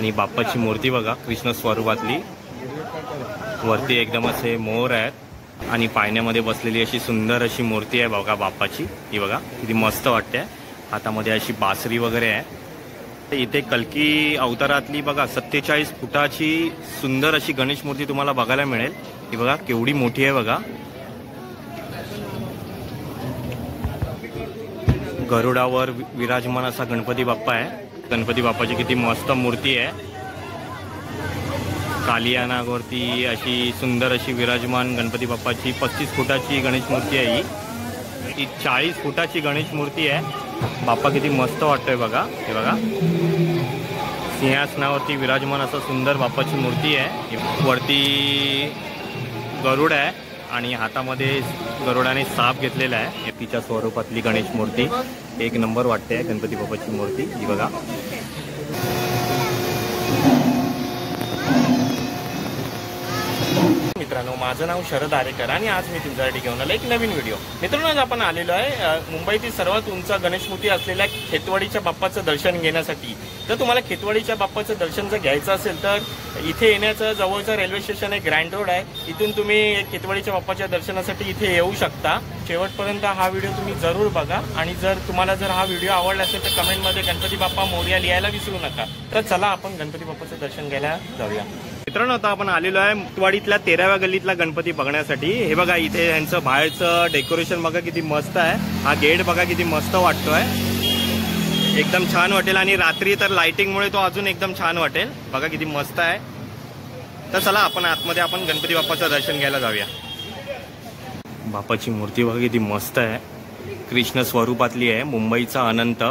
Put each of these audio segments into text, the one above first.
आणि बाप्पाची मूर्ती बघा कृष्ण स्वरूपातली, वरती एकदम असे मोर आहेत आणि पाळण्यामध्ये बसलेली अशी सुंदर अशी मूर्ती आहे बघा बाप्पाची। ही बघा किती मस्त वाटते, हातामध्ये अशी बासरी वगैरे आहे। इथे कल्की अवतारातली बघा 47 फुटाची सुंदर अशी गणेश मूर्ती तुम्हाला बघायला मिळेल। ही बघा केवढी मोठी आहे बघा। गरुडावर विराजमान असा गणपती बाप्पा आहे। गणपती बाप्पाची किती मस्त मूर्ती आहे। कालिया नागवरती अशी सुंदर अशी विराजमान गणपती बाप्पाची 35 फुटाची गणेश मूर्ती आहे। ही 40 फुटाची गणेश मूर्ती आहे। बाप्पा किती मस्त वाटतोय बघा। हे बघा सिंहासनावरती विराजमान असं सुंदर बाप्पाची मूर्ती आहे। वरती गरुड आहे आणि हातामध्ये गरुडाने साप घेतलेला आहे। तिच्या स्वरूपातली गणेश मूर्ती एक नंबर वाटते गणपती बाप्पाची मूर्ती। ही बघा मित्रांनो, माझं नाव शरद आरेकर आणि आज मी तुमच्यासाठी घेऊन आलो एक नवीन व्हिडिओ। मित्रांनो, आज आपण आलेलो आहे मुंबईतील सर्वात उंच गणेश मूर्ती असलेल्या खेतवाडीच्या बाप्पाचं दर्शन घेण्यासाठी। तर तुम्हाला खेतवाडीच्या बाप्पाचं दर्शन जर घ्यायचं असेल तर इथे येण्याचं जवळचं रेल्वे स्टेशन आहे, ग्रँड रोड आहे। इथून तुम्ही खेतवाडीच्या बाप्पाच्या दर्शनासाठी इथे येऊ शकता। शेवटपर्यंत हा व्हिडिओ तुम्ही जरूर बघा आणि जर तुम्हाला हा व्हिडिओ आवडला असेल तर कमेंटमध्ये गणपती बाप्पा मोरया लिहायला विसरू नका। तर चला आपण गणपती बाप्पाचं दर्शन घ्यायला जाऊया। मित्रांनो, आता आपण आलेलो आहे खेतवाडीतल्या 13व्या गल्लीतला गणपती बघण्यासाठी। हे बघा इथे यांचं बाहेरचं डेकोरेशन बघा किती मस्त आहे। हा गेट बघा किती मस्त वाटतोय, एकदम छान वाटेल आणि रात्री तर लाइटिंगमुळे तो अजून एकदम छान वाटेल। बघा किती मस्त आहे। तर चला आपण आतमध्ये आपण गणपती बाप्पाचं दर्शन घ्यायला जाऊया। बाप्पाची मूर्ती बघा किती मस्त आहे, कृष्ण स्वरूपातली आहे, मुंबईचा अनंत,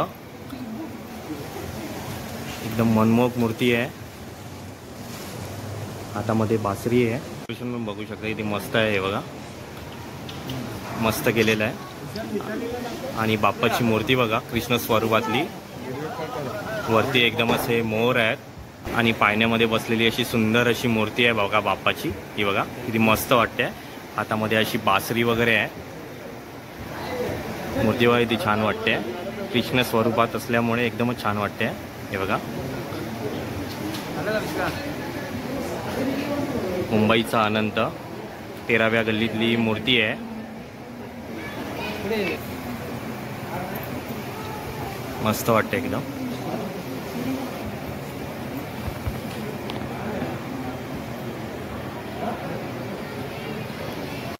एकदम मनमोहक मूर्ती आहे। हातामध्ये बासरी आहे, तुम्ही बघू शकता किती मस्त आहे। हे बघा मस्त केलेलं आहे आणि बाप्पाची मूर्ती बघा कृष्ण स्वरूपातली, वरती एकदम असे मोर आहेत आणि पाळण्यामध्ये बसलेली अशी सुंदर अशी मूर्ती आहे बघा बाप्पाची। ही बघा किती मस्त वाटते, हातामध्ये अशी बासरी वगैरे आहे। मूर्ती बघा किती छान वाटते, कृष्ण स्वरूपात असल्यामुळे एकदमच छान वाटते। हे बघा मुंबईचा अनंत 13व्या गल्लीतली मूर्ती आहे। मस्त वाटते एकदम।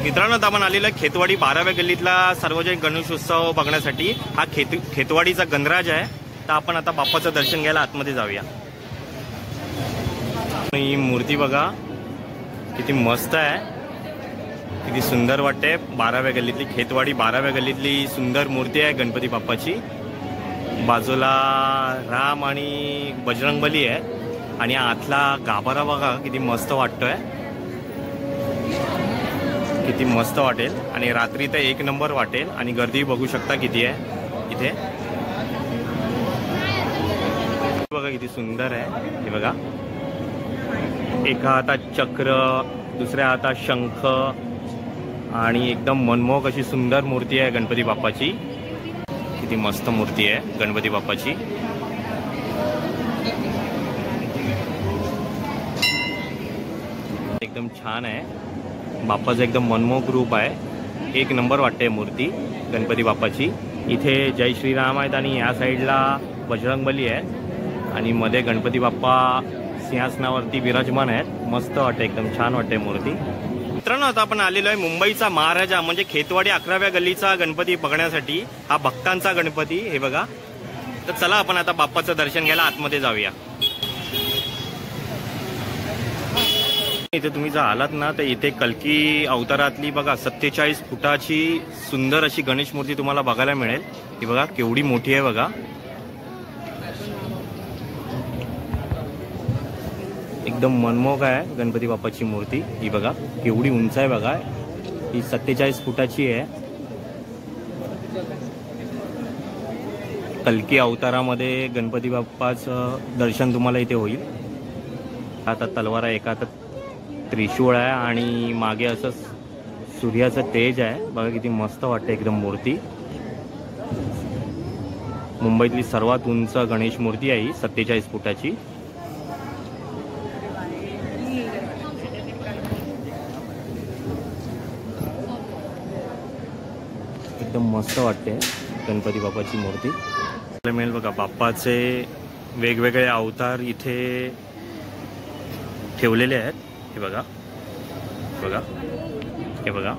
मित्रांनो, आपण आलेला खेतवाडी 12व्या गल्लीतला सार्वजनिक गणेशोत्सव बघण्यासाठी। हा खेतवाडीचा गणराज आहे। तर आपण आता बाप्पाचं दर्शन घ्यायला आतमध्ये जाऊया। ही मूर्ती बघा किती मस्त आहे, किती सुंदर वाटते। 12व्या गल्लीतली खेतवाडी 12व्या गल्लीतली सुंदर मूर्ती आहे गणपती बाप्पाची। बाजूला राम आणि बजरंगबली आहे आणि आतला गाभारा बघा किती मस्त वाटतोय, किती मस्त वाटेल आणि रात्री तर एक नंबर वाटेल। आणि गर्दी बघू शकता किती आहे इथे, बघा किती सुंदर आहे। हे बघा एका हातात चक्र, दुसऱ्या हातात शंख आणि एकदम मनमोहक अशी सुंदर मूर्ती आहे गणपती बाप्पाची। किती मस्त मूर्ती आहे गणपती बाप्पाची। एकदम छान आहे, बाप्पाचं एकदम मनमोहक रूप आहे, एक नंबर वाटते मूर्ती गणपती बाप्पाची। इथे जय श्रीराम आहेत आणि या साईडला बजरंगबली आहे आणि मध्ये गणपती बाप्पा सिंहासनावरती विराजमान आहेत। मस्त वाटते, एकदम छान वाटते मूर्ती। मित्रांनो, आता आपण आलेलो आहे मुंबईचा महाराजा म्हणजे खेतवाडी 11व्या गल्लीचा गणपती बघण्यासाठी। हा भक्तांचा गणपती। हे बघा, तर चला आपण आता बाप्पाचं दर्शन घ्यायला आतमध्ये जाऊया। इथे तुम्ही जर आलात ना तर इथे कल्की अवतारातली बघा 47 फुटाची सुंदर अशी गणेश मूर्ती तुम्हाला बघायला मिळेल। ही बघा केवढी मोठी आहे बघा, एकदम मनमोहक आहे गणपती बाप्पाची मूर्ती। ही बघा केवढी उंच आहे बघा, ही 47 फुटाची आहे। कल्की अवतारामध्ये गणपती बाप्पाचं दर्शन तुम्हाला इथे होईल। आता तलवार आहे, एका हातात त्रिशूळ आहे आणि मागे असं सूर्याचं तेज आहे। बघा किती मस्त वाटते एकदम मूर्ती। मुंबईतली सर्वात उंच गणेश मूर्ती आहे ही 47 फुटाची। एकदम मस्त वाटते गणपती बाप्पाची मूर्ती. मिळेल बघा बाप्पाचे वेगवेगळे अवतार इथे ठेवलेले आहेत. हे बघा बघा हे बघा.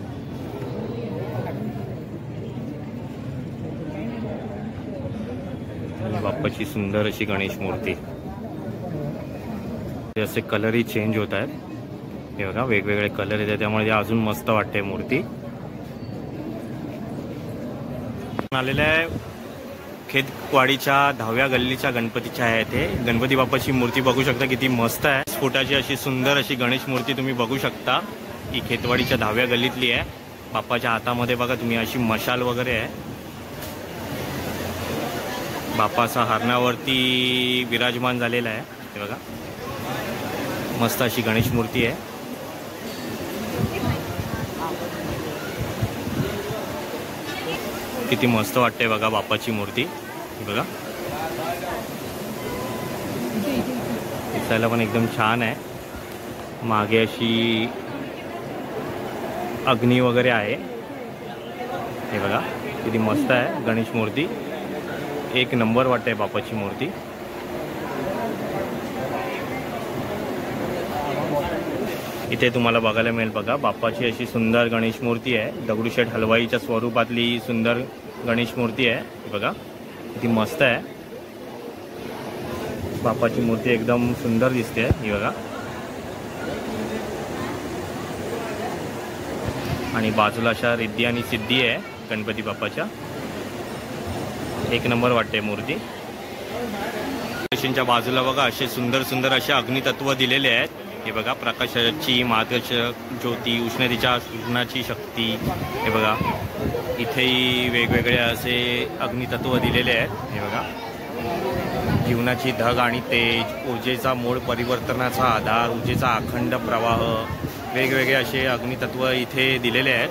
बाप्पाची सुंदर अशी गणेश मूर्ती. असे कलरही चेंज होत आहेत. हे बघा वेगवेगळे कलर येतात त्यामुळे अजून मस्त वाटते मूर्ती. आलेलं आहे खेतवाडीच्या 10व्या गल्लीच्या गणपतीच्या आहे. ते गणपती बाप्पाची मूर्ती बघू शकता किती मस्त आहे. 5 फुटाची अशी सुंदर अशी गणेश मूर्ती तुम्ही बघू शकता. ही खेतवाडीच्या 10व्या गल्लीतली आहे. बाप्पाच्या हातामध्ये बघा तुम्ही अशी मशाल वगैरे आहे. बाप्पाचा हरणावरती विराजमान झालेला आहे. हे बघा मस्त अशी गणेश मूर्ती आहे. किती मस्त वाटते बघा बाप्पाची मूर्ती. बघा दिसायला पण एकदम छान आहे. मागे अशी अग्नी वगैरे आहे. हे बघा किती मस्त आहे गणेश मूर्ती. एक नंबर वाटते बाप्पाची मूर्ती. इथे तुम्हाला बघायला मिळेल बघा बाप्पाची अशी सुंदर गणेश मूर्ती आहे. दगडूशेठ हलवाईच्या स्वरूपातली सुंदर गणेश मूर्ती आहे. बघा किती मस्त आहे. बाप्पाची मूर्ती एकदम सुंदर दिसते. ही बघा आणि बाजूला अशा रिद्धी आणि सिद्धी आहे गणपती बाप्पाच्या. एक नंबर वाटते मूर्ती. गणेशांच्या बाजूला बघा असे सुंदर सुंदर असे अग्नितत्व दिलेले आहेत. हे बघा प्रकाशाची मार्गदर्शक ज्योती, उष्णतेची शक्ती. हे बघा इथेही वेगवेगळे असे अग्नितत्व दिलेले आहेत. हे बघा जीवनाची धग आणि तेज, ऊर्जेचा मूळ परिवर्तनाचा आधार, ऊर्जेचा अखंड प्रवाह, वेगवेगळे असे अग्नितत्व इथे दिलेले आहेत.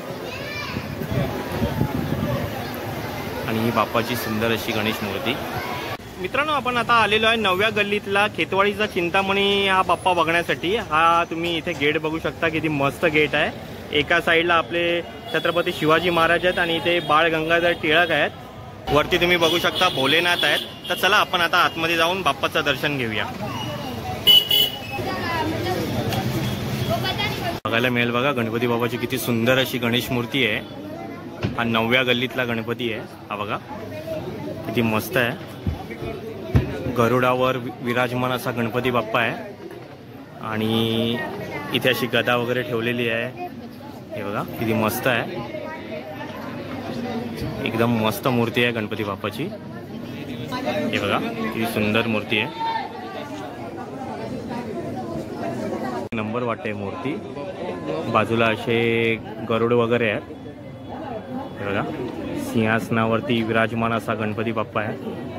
आणि ही बाप्पाची सुंदर अशी गणेश मूर्ती. मित्रांनो आपण आता आलेलो आहे 9व्या गल्लीतला खेतवाडीचा चिंतामणी हा बाप्पा बघण्यासाठी. हा तुम्ही इथे गेट बघू शकता किती मस्त गेट आहे. एका साईडला आपले छत्रपती शिवाजी महाराज आहेत आणि इथे बाळ गंगाधर टिळक आहेत. वरती तुम्ही बघू शकता भोलेनाथ आहेत. तर चला आपण आता आतमध्ये जाऊन बाप्पाचं दर्शन घेऊया. बघायला मिळेल बघा गणपती बाप्पाची किती सुंदर अशी गणेश मूर्ती आहे. हा 9व्या गल्लीतला गणपती आहे. हा बघा किती मस्त आहे. गरुडावर विराजमान असा गणपती बाप्पा आहे आणि इथे अशी गदा वगैरे ठेवलेली आहे. हे बघा किती मस्त आहे. एकदम मस्त मूर्ती आहे गणपती बाप्पाची. हे बघा किती सुंदर मूर्ती आहे. नंबर वाटते मूर्ती. बाजूला असे गरुड वगैरे आहेत. हे बघा सिंहासनावरती विराजमान असा गणपती बाप्पा आहे.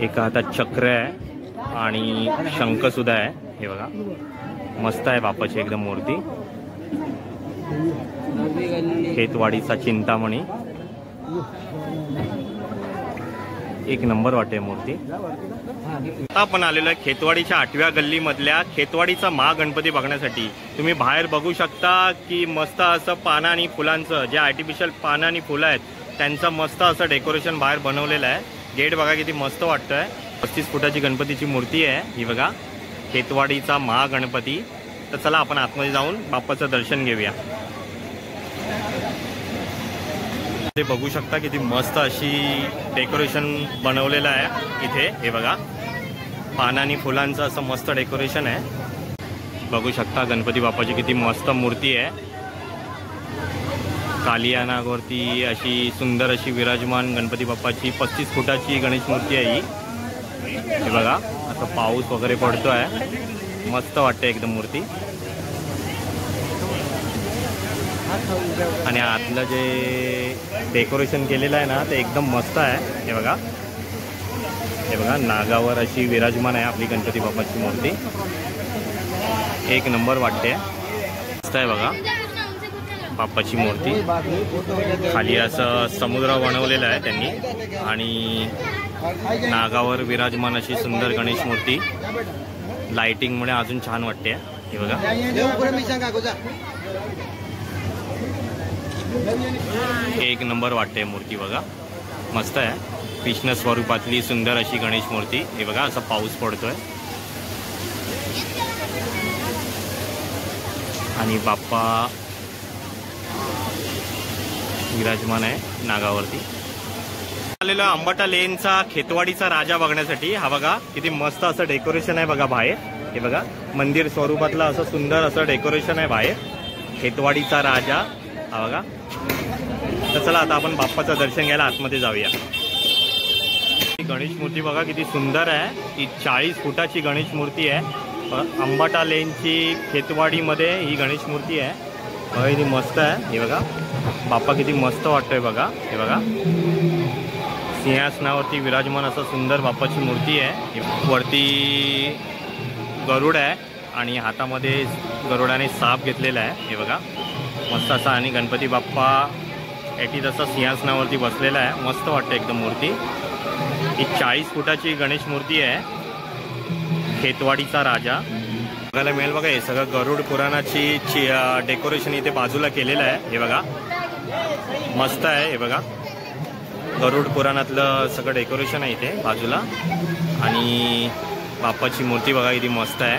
एका हातात चक्र आहे आणि शंख सुद्धा आहे. हे बघा मस्त आहे बाप्पाची एकदम मूर्ती. खेतवाडीचा चिंतामणी. एक नंबर वाटते मूर्ती. आता आपण आलेलो आहे खेतवाडीच्या 8व्या गल्लीमधल्या खेतवाडीचा महागणपती बघण्यासाठी. तुम्ही बाहेर बघू शकता की मस्त असं पानं आणि फुलांचं, जे आर्टिफिशियल पानं आणि फुलं आहेत त्यांचं मस्त असं डेकोरेशन बाहेर बनवलेलं आहे. गेट बघा किती मस्त वाटतंय. 35 फुटाची गणपतीची मूर्ती आहे ही बघा, खेतवाडीचा महागणपती. तर चला आपण आतमध्ये जाऊन बाप्पाचं दर्शन घेऊया. ते बघू शकता किती मस्त अशी डेकोरेशन बनवलेलं आहे इथे. हे बघा पानं आणि फुलांचं असं मस्त डेकोरेशन आहे. बघू शकता गणपती बाप्पाची किती मस्त मूर्ती आहे. कालियानावरती अशी सुंदर अशी विराजमान गणपती बाप्पाची 35 फुटाची गणेश मूर्ती आहे ही. हे बघा असं पाऊस वगैरे पडतो आहे. मस्त वाटते एकदम मूर्ती. आणि आतलं जे डेकोरेशन केलेलं आहे ना ते एकदम मस्त आहे. हे बघा हे बघा नागावर अशी विराजमान आहे आपली गणपती बाप्पाची मूर्ती. एक नंबर वाटते. मस्त आहे बघा बाप्पाची मूर्ती. खाली असं समुद्र बनवलेला आहे त्यांनी आणि नागावर विराजमान अशी सुंदर गणेश मूर्ती. लाइटिंगमुळे अजून छान वाटते. हे बघा एक नंबर वाटते मूर्ती बघा, मस्त आहे. कृष्ण स्वरूपातली सुंदर अशी गणेश मूर्ती. हे बघा असा पाऊस पडतोय आणि बाप्पा विराजमान आहे नागावरती. आलेला अंबाटा लेनचा खेतवाडीचा राजा बघण्यासाठी. हा बघा किती मस्त असं डेकोरेशन आहे बघा बाहेर. हे बघा मंदिर स्वरूपातलं असं सुंदर असं डेकोरेशन आहे बाहेर. खेतवाडीचा राजा हा बघा. तर चला आता आपण बाप्पाचं दर्शन घ्यायला आतमध्ये जाऊया. गणेश मूर्ती बघा किती सुंदर आहे. ही 40 फुटाची गणेश मूर्ती आहे. अंबाटा लेनची खेतवाडीमध्ये ही गणेश मूर्ती आहे. बघा किती मस्त आहे. हे बघा बाप्पा किती मस्त वाटतोय बघा. हे बघा सिंहासनावरती विराजमान असं सुंदर बाप्पाची मूर्ती आहे. वरती गरुड आहे आणि हातामध्ये गरुडाने साप घेतलेला आहे. हे बघा मस्त असा. आणि गणपती बाप्पा एटी तसा सिंहासनावरती बसलेला आहे. मस्त वाटतं एकदम मूर्ती. ही 40 फुटाची गणेश मूर्ती आहे. खेतवाडीचा राजा बघायला मिळेल बघा. हे सगळं गरुड पुराणाची डेकोरेशन इथे बाजूला केलेलं आहे. हे बघा मस्त आहे. हे बघा गरुड पुराणातलं सगळं डेकोरेशन आहे इथे बाजूला. आणि बाप्पाची मूर्ती बघा किती मस्त आहे.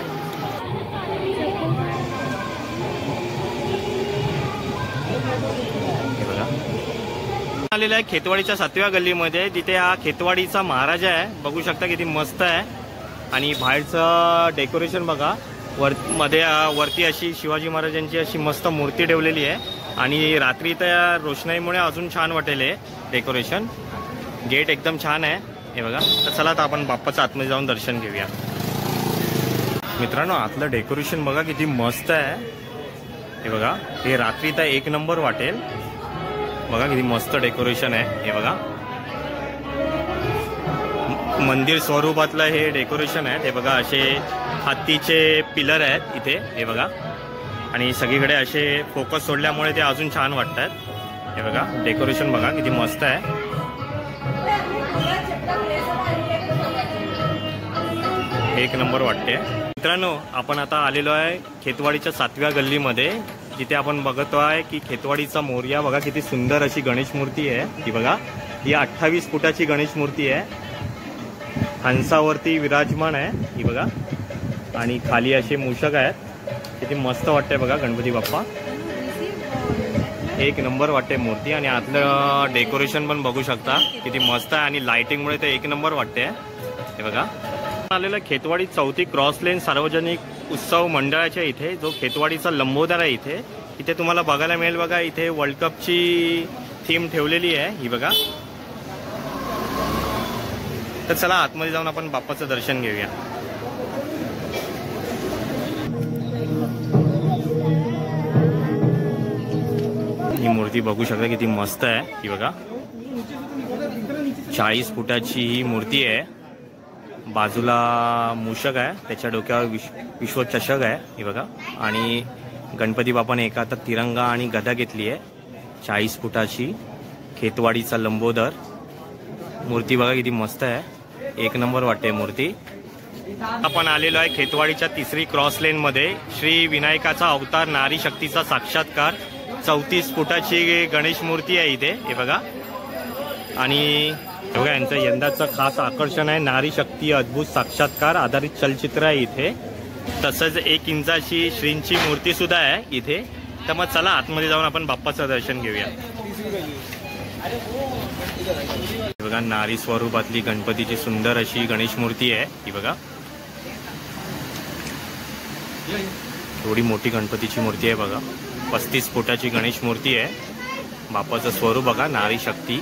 हे बघा आलेलं आहे खेतवाडीच्या 7व्या गल्लीमध्ये. तिथे हा खेतवाडीचा महाराजा आहे. बघू शकता किती मस्त आहे. आणि बाहेरचं डेकोरेशन बघा. वरती अशी शिवाजी महाराजांची अशी मस्त मूर्ती ठेवलेली आहे. आणि रात्री त्या रोषणाईमुळे अजून छान वाटेल हे डेकोरेशन. गेट एकदम छान आहे. हे बघा. तर चला आता आपण बाप्पाच्या आतमध्ये जाऊन दर्शन घेऊया. मित्रांनो आतलं डेकोरेशन बघा किती मस्त आहे. हे बघा हे रात्री तर एक नंबर वाटेल. बघा किती मस्त डेकोरेशन आहे. हे बघा मंदिर स्वरूपातलं हे डेकोरेशन आहे. हे बघा असे हत्तीचे पिलर आहेत इथे. हे बघा आणि सगळीकडे असे फोकस सोडल्यामुळे ते अजून छान वाटतात. हे बघा डेकोरेशन बघा किती मस्त आहे. एक नंबर वाटते. मित्रांनो आपण आता आलेलो आहे खेतवाडीच्या 7व्या गल्लीमध्ये. जिथे आपण बघतो आहे की खेतवाडीचा मोरया बघा किती सुंदर अशी गणेश मूर्ती आहे. ही बघा ही 28 फुटाची गणेश मूर्ती आहे. हंसावरती विराजमान आहे. ही बघा आणि खाली असे मूषक आहेत. किती मस्त वाटतंय बघा गणपती बाप्पा. एक नंबर वाटते मूर्ती. आणि आतलं डेकोरेशन पण बघू शकता किती मस्त आहे. आणि लाइटिंगमुळे ते एक नंबर वाटते. हे बघा आलेलं खेतवाडी 4थी क्रॉस लेन सार्वजनिक उत्सव मंडळाच्या इथे जो खेतवाडीचा लंबोदर आहे इथे तुम्हाला बघायला मिळेल बघा. इथे वर्ल्ड कपची थीम ठेवलेली आहे. ही बघा. तर चला आतमध्ये जाऊन आपण बाप्पाचं दर्शन घेऊया. ही मूर्ती बघू शकता किती मस्त आहे. ही बघा 40 फुटाची ही मूर्ती आहे. बाजूला मूषक आहे. त्याच्या डोक्यावर विश्वचषक आहे. हे बघा. आणि गणपती बाप्पाने एका हातात तिरंगा आणि गदा घेतली आहे. 40 फुटाची खेतवाडीचा लंबोदर मूर्ती बघा किती मस्त आहे. एक नंबर वाटते मूर्ती. आपण आलेलो आहे खेतवाडीच्या 3री क्रॉस लेन मध्ये. श्री विनायकाचा अवतार नारी शक्तीचा साक्षात्कार 34 फुटाची गणेश मूर्ती आहे इथे. हे बघा. आणि बघा यांचं यंदाचं खास आकर्षण आहे नारी शक्ती अद्भुत साक्षात्कार आधारित चलचित्र आहे इथे. तसंच 1 इंचाची श्रींची मूर्ती सुद्धा आहे इथे. तर मग चला आतमध्ये जाऊन आपण बाप्पाचं दर्शन घेऊया. बघा नारी स्वरूपातली गणपतीची सुंदर अशी गणेश मूर्ती आहे. ही बघा एवढी मोठी गणपतीची मूर्ती आहे बघा. 35 फुटाची गणेश मूर्ती आहे. बाप्पाचं स्वरूप बघा नारी शक्ती.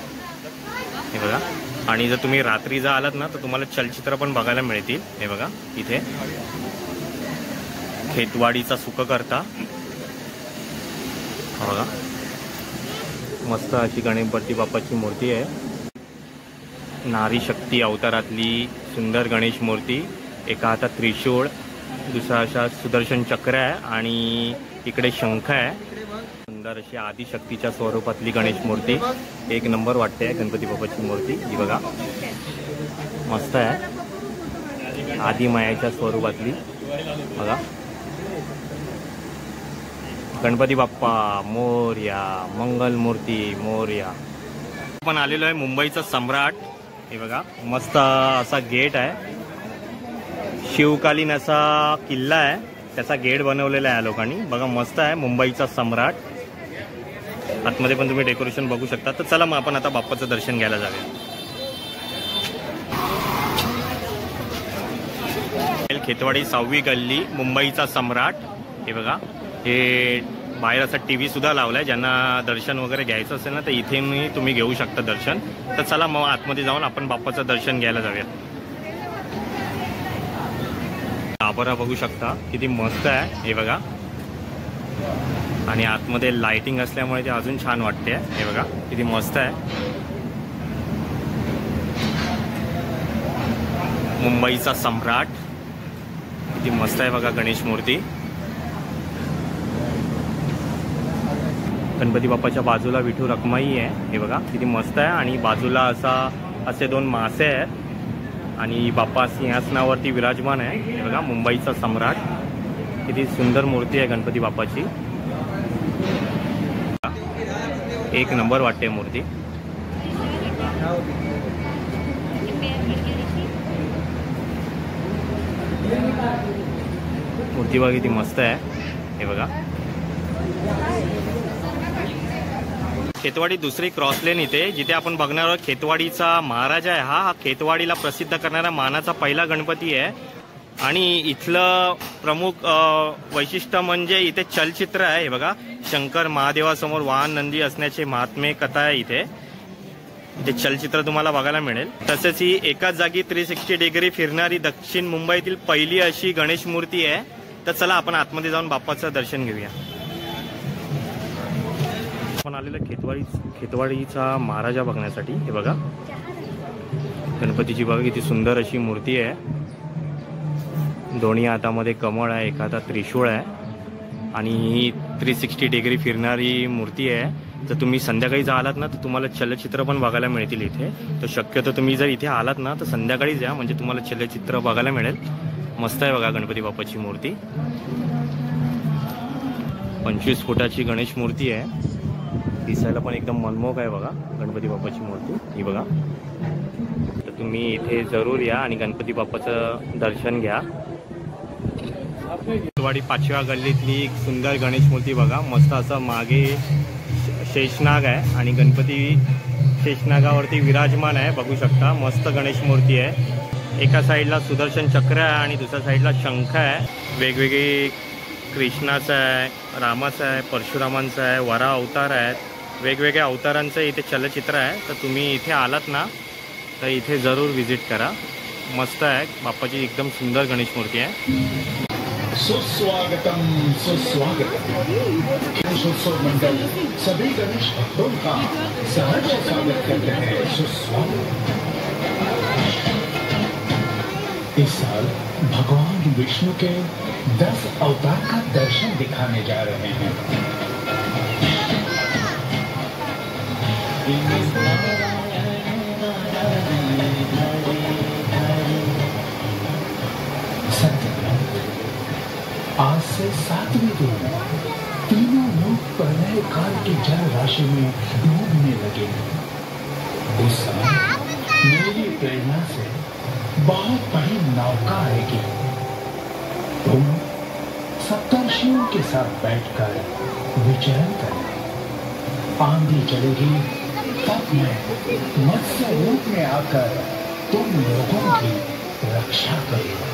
हे बघा. आणि जर तुम्ही रात्री जर आलात ना तर तुम्हाला चलचित्र पण बघायला मिळतील. हे बघा इथे खेतवाडीचा सुखकर्ता. बघा मस्त अशी गणपती बाप्पाची मूर्ती आहे. नारी शक्ती अवतारातली सुंदर गणेश मूर्ती. एका हातात त्रिशूळ, दुसरा अशा सुदर्शन चक्र आहे आणि इकडे शंख आहे. सुंदर अशी आदिशक्तीच्या स्वरूपातली गणेश मूर्ती. एक नंबर वाटते गणपती बाप्पाची मूर्ती. ही बघा मस्त आहे. आदिमायाच्या स्वरूपातली बघा. गणपती बाप्पा मोरया, मंगल मूर्ती मोरया. आपण आलेलो आहे मुंबईचा सम्राट. हे बघा मस्त असा गेट आहे, शिवकालीन असा किल्ला आहे, त्याचा गेट बनवलेला आहे या लोकांनी. बघा मस्त आहे मुंबईचा सम्राट. आतमध्ये पण तुम्ही डेकोरेशन बघू शकता. तर चला मग आपण आता बाप्पाचं दर्शन घ्यायला जाऊया. खेतवाडी 6वी गल्ली, मुंबईचा सम्राट. हे बघा हे बाहेर असा टी व्ही सुद्धा लावलाय. ज्यांना दर्शन वगैरे घ्यायचं असेल ना तर इथे तुम्ही घेऊ शकता दर्शन. तर चला मग आतमध्ये जाऊन आपण बाप्पाचं दर्शन घ्यायला जाऊया. गाभारा बघू शकता किती मस्त आहे. हे बघा आणि आतमध्ये लाइटिंग असल्यामुळे ते अजून छान वाटते. हे बघा किती मस्त आहे. मुंबईचा सम्राट किती मस्त आहे बघा. गणेश मूर्ती. गणपती बाप्पाच्या बाजूला विठू रखमाई आहे. हे बघा किती मस्त आहे. आणि बाजूला असे 2 मासे आहेत आणि बाप्पा सिंहासनावरती विराजमान आहे. हे बघा मुंबईचा सम्राट. किती सुंदर मूर्ती आहे गणपती बाप्पाची. एक नंबर वाटते मूर्ती. मूर्ती बघा किती मस्त आहे. हे बघा खेतवाडी दुसरी क्रॉस लेन इथे, जिथे आपण बघणार आहोत खेतवाडीचा महाराज आहे. हा खेतवाडीला प्रसिद्ध करणारा मानाचा पहिला गणपती आहे. आणि इथलं प्रमुख वैशिष्ट्य म्हणजे इथे चलचित्र आहे. हे बघा शंकर महादेवासमोर वाहन नंदी असण्याचे महात्म्य कथा आहे. इथे चलचित्र तुम्हाला बघायला मिळेल. तसेच ही एकाच जागी 360 डिग्री फिरणारी दक्षिण मुंबईतील पहिली अशी गणेश मूर्ती आहे. तर चला आपण आतमध्ये जाऊन बाप्पाचं दर्शन घेऊया. आपण आलेलं खेतवाडीचा महाराजा बघण्यासाठी. हे बघा गणपतीची बघा किती सुंदर अशी मूर्ती आहे. दोन्ही हातामध्ये कमळ आहे, एका हातात त्रिशूळ आहे आणि ही 360 डिग्री फिरणारी मूर्ती आहे. तर तुम्ही संध्याकाळी जर आलात ना तर तुम्हाला चलचित्र पण बघायला मिळतील इथे. तर शक्यतो तुम्ही जर इथे आलात ना तर संध्याकाळीच या, म्हणजे तुम्हाला चलचित्र बघायला मिळेल. मस्त आहे बघा गणपती बाप्पाची मूर्ती. 25 फुटाची गणेश मूर्ती आहे. दिसायला पण एकदम मनमोहक आहे बघा गणपती बाप्पाची मूर्ती. ही बघा. तर तुम्ही इथे जरूर या आणि गणपती बाप्पाचं दर्शन घ्या. खेतवाडी 5व्या गल्लीतली एक सुंदर गणेश मूर्ती बघा. मस्त असं मागे शेषनाग आहे आणि गणपती शेषनागावरती विराजमान आहे. बघू शकता मस्त गणेश मूर्ती आहे. एका साईडला सुदर्शन चक्र आहे आणि दुसऱ्या साईडला शंख आहे. वेगवेगळे कृष्णाचं आहे, रामाचं आहे, परशुरामांचं आहे, वरा अवतार आहेत. वेगवेगळ्या अवतारांचं इथे चलचित्र आहे. तर तुम्ही इथे आलात ना तर इथे जरूर विजिट करा. मस्त आहे. बाप्पाची एकदम सुंदर गणेश मूर्ती आहे. सुस्वागतम सुस्वागतम. गणेशोत्सव मंडल सभी गणेश भक्तों का सहर्ष स्वागत करते हैं. सुस्वागत. इस साल भगवान विष्णु के 10 अवतार का दर्शन दिखाने जा रहे हैं. आज से 7वीं दिन तीनों लोग प्रलय काल की जल राशि में डूबने लगे. उस समय मेरी प्रेरणा से बहुत बड़ी नौका आएगी. तुम सप्तर्षियों के साथ बैठकर विचरण करना. आंधी चलेगी तब मैं मत्स्य रूप में आकर तुम लोगों की रक्षा करूंगा.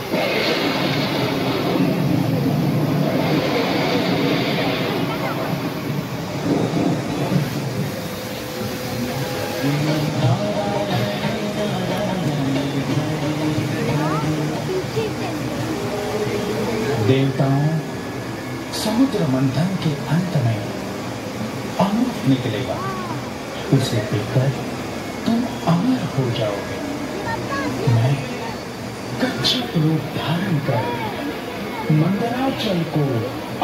देवताओं समुद्र मंथन के अंत में अमृत निकलेगा. उसे पीकर तुम अमर हो जाओगे. मैं कच्छप रूप धारण कर मंदराचल को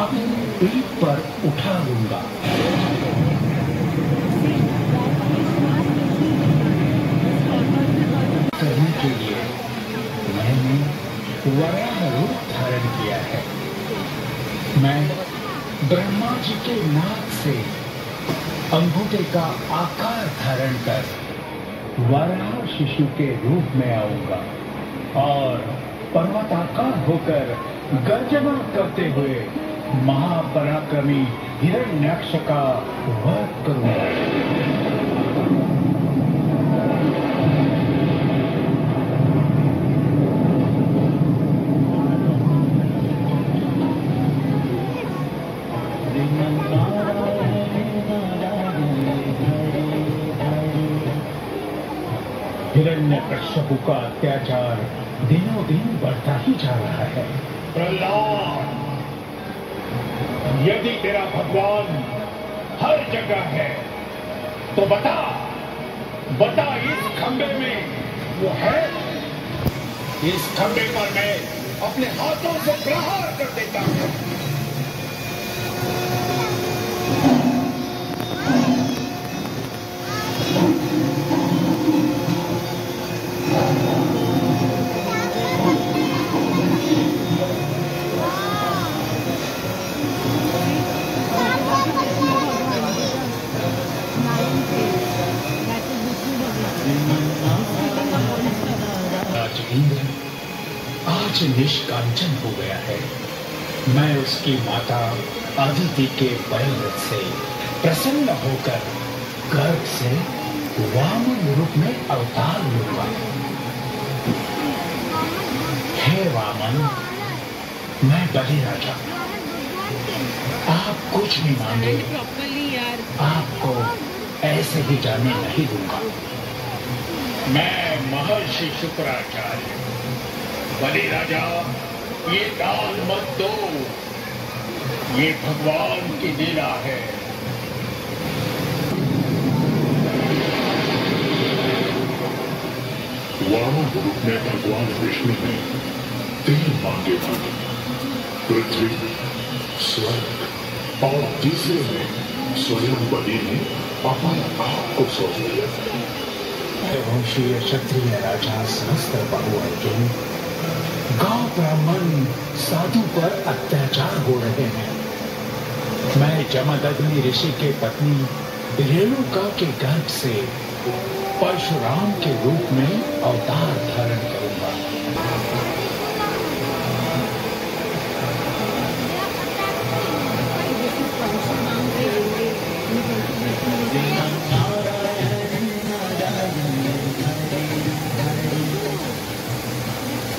अपनी पीठ पर उठा लूंगा. करने के लिए मैंने वराह रूप धारण किया है. मैं ब्रह्मा जी के नाक से अंगूठे का आकार धारण कर वराह शिशु के रूप में आऊंगा और पर्वताकार होकर गर्जना करते हुए महापराक्रमी हिरण्याक्ष का वध करूंगा। हिरण्यकश्यप का अत्याचार दिनों दिन बढ़ता ही जा रहा है। प्रहलाद, यदि तेरा भगवान हर जगह है तो बता बता इस खंबे में वो है? इस खंबे पर मैं अपने हाथों से प्रहार कर देता हूं। आज निष्कांचन हो गया है। मैं उसकी माता अदिति के बलवत से प्रसन्न होकर गर्भ से वामन रूप में अवतार लूंगा। हे वामन, मैं बलि राजा, आप कुछ नहीं मांगे, आपको ऐसे ही जाने नहीं दूंगा। मैं महर्षि शुक्राचार्य, बलि राजा, ये दान मत दो, ये भगवान की लीला है। वामन रूप में भगवान विष्णु ने 3 मांगे मांगे, पृथ्वी, स्वर्ग और तीसरे में स्वयं बलि ने अपने आप को सौंप दिया। वंशीय क्षत्रिय राजा सहस्त्रबाहु अर्जुन गांव ब्राह्मण साधु पर अत्याचार हो रहे हैं। मैं जमदग्नि ऋषि के पत्नी रेणुका के गर्भ से परशुराम के रूप में अवतार धारण करूंगा।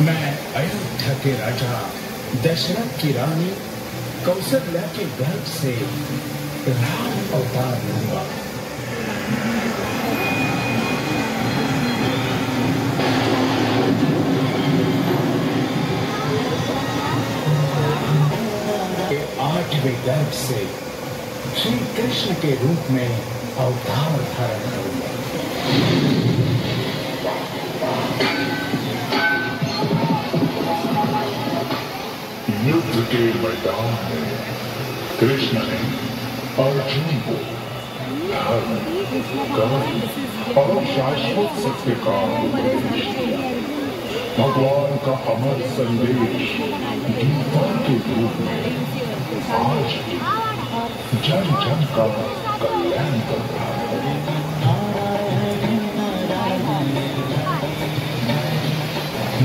मैं अयोध्या के राजा दशरथ की रानी कौशल्या के गर्भ से राम अवतार लूंगा। के 8वें गर्भ से श्री कृष्ण के रूप में अवतार धारण करूंगा। युद्ध के मैदान में कृष्ण ने अर्जुन को धर्म, कर्म और शाश्वत सत्य का उपदेश दिया। भगवान का अमर संदेश गीता के रूप में आज जन जन का कल्याण कर रहा है।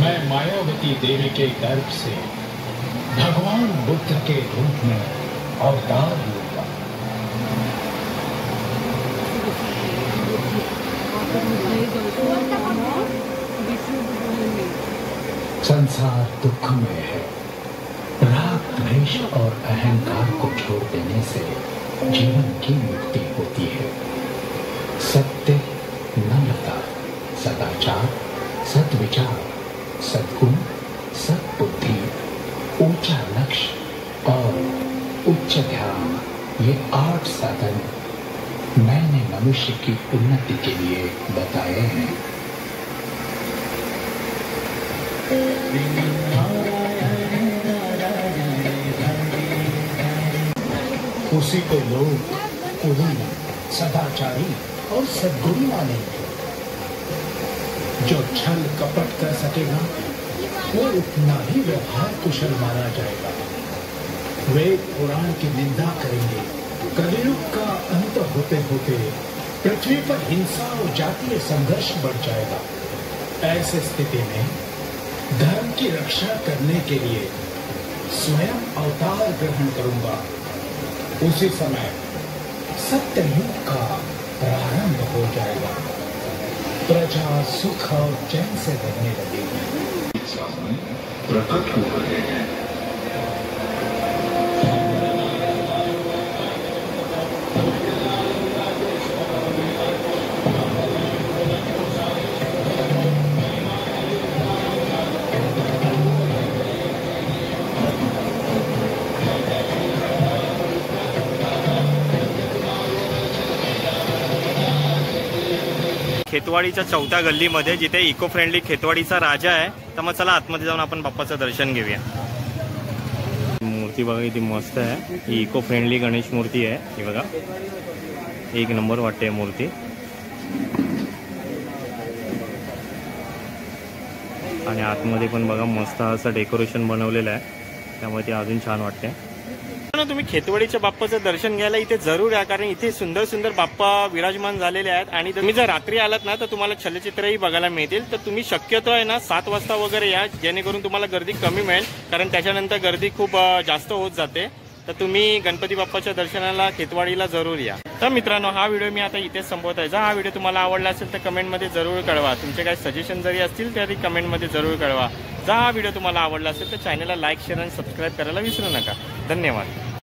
मैं मायावती देवी के गर्भ से भगवान बुद्ध के रूप में अवतार लूंगा। संसार दुख में है। राग, द्वेष और अहंकार को छोड़ देने से जीवन की मुक्ति होती है। सत्य, नम्रता, सदाचार, सद्विचार, सद्गुण, सद्बुद्धि, ऊंचा लक्ष्य और उच्च ध्यान, ये 8 साधन मैंने मनुष्य की उन्नति के लिए बताए हैं। उसी को लोग कुलीन, सदाचारी और सद्गुणी मानेंगे। जो छल कपट कर सकेगा वो उतना ही व्यवहार कुशल माना जाएगा। वेद पुराण की निंदा करेंगे। कलयुग का अंत होते होते पृथ्वी पर हिंसा और जातीय संघर्ष बढ़ जाएगा। ऐसी स्थिति में धर्म की रक्षा करने के लिए स्वयं अवतार ग्रहण करूंगा। उसी समय सत्ययुग का प्रारंभ हो जाएगा। प्रजा सुख और चैन से रहने लगेगी। सामने प्रकट हो रहे हैं। खेतवाडीच्या 4थ्या गल्लीमध्ये जिथे इको फ्रेंडली खेतवाडीचा राजा आहे। तर मग चला आतमध्ये जाऊन आपण बाप्पाचं दर्शन घेऊया। मूर्ती बघा किती मस्त आहे। ही इको फ्रेंडली गणेश मूर्ती आहे। ही बघा एक नंबर वाटते मूर्ती। आणि आतमध्ये पण बघा मस्त असं डेकोरेशन बनवलेलं आहे, त्यामुळे ते अजून छान वाटते। तुम्ही खेतवाडीच्या बाप्पाचं दर्शन घ्यायला इथे जरूर या, कारण इथे सुंदर सुंदर बाप्पा विराजमान झालेले आहेत। आणि तुम्ही जर रात्री आलात ना तर तुम्हाला छलचित्रही बघायला मिळतील। तर तुम्ही शक्यतो आहे ना 7 वाजता वगैरे या, जेणेकरून तुम्हाला गर्दी कमी मिळेल, कारण त्याच्यानंतर गर्दी खूप जास्त होत जाते। तर तुम्ही गणपती बाप्पाच्या दर्शनाला खेतवाडीला जरूर या। तर मित्रांनो, हा व्हिडिओ मी आता इथेच संपवत आहे। जर हा व्हिडिओ तुम्हाला आवडला असेल तर कमेंटमध्ये जरूर कळवा। तुमचे काही सजेशन जरी असतील तरी कमेंटमध्ये जरूर कळवा। जर हा व्हिडिओ तुम्हाला आवडला असेल तर चॅनलला लाईक, शेअर आणि सबस्क्राईब करायला विसरू नका। धन्यवाद।